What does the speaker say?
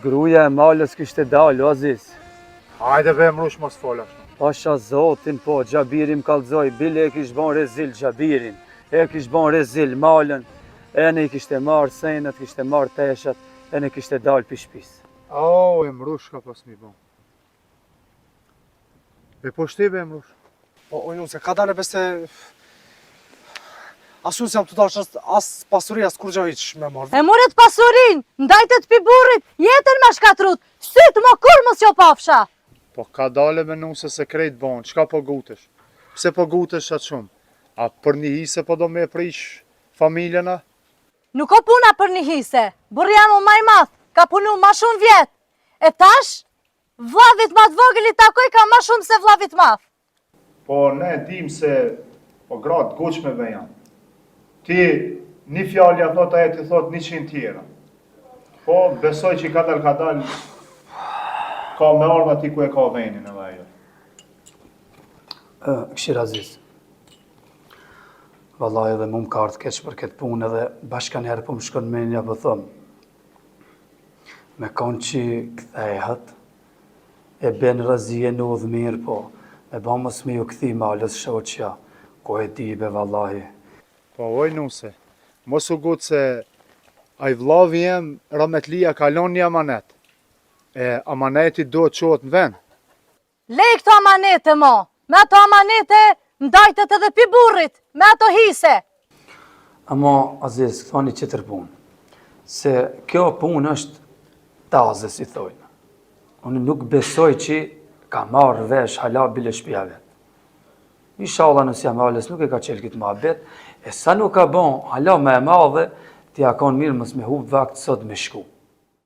Gruja e malës kishte dalë, Aziz. Hajde be mrush mos folash. Pasha zotin, po, Gjabirin kalzoj, bile e kish bon rezil Gjabirin, e kish bon rezil malën, e ne i kishte marë senët, kishte marë teshat, e ne kishte dalë për shpis. Oh, e mrush ka pas mi bon. E po shti be mrush. Po, oj nuse, ka dane bese... Asun se jam të dash as pasuria, as kur gjo iq me marrë. E muret pasurin, ndajtet pi burrit, jetën ma shkatrut, sytë më kur mos jo pafsha. Po ka dale me nuse se krejt bon, qka po gutesh? Pse po gutesh atë shumë? A për një hise po do me prish familjena? Nuk o puna për një hise, burri jam o maj math, ka punu ma shumë vjet. E tash, vllavit ma të vogël i takoj ka ma shumë se vllavit math. Po ne dim se po gratë goqme be janë. Ti një fjallja thot aje ti thot 100 tjera. Po besoj që ka dal, ka me ardha ti ku e ka venin edhe ajo. Këshir Aziz, vallaj edhe mu më ka ardhë keq për këtë punë edhe bashka njerë po më shkon menja po thëmë. Me konë që këthehat, e ben razije në udhë mirë po, me ba mos me ju këthi malës shoqja, ko e di be vallahi. Po oj nuse, mos u gutë se a i vllavi jem Rametlia kalon një amanet. E amaneti do të qohet në vend. Lej këto amanete mo, me ato amanete ndajtet edhe pi burrit, me ato hise. Amo, Aziz, këto një qëtër punë, se kjo punë është taze, si thojnë. Unë nuk besoj që ka marrë vesh hala bile shpia vetë. Inshallah nësja malës nuk e ka qelë këtë muhabet, e sa nuk ka bon hala me e madhe, ti akon mirë mës me hub vakt sot me shku.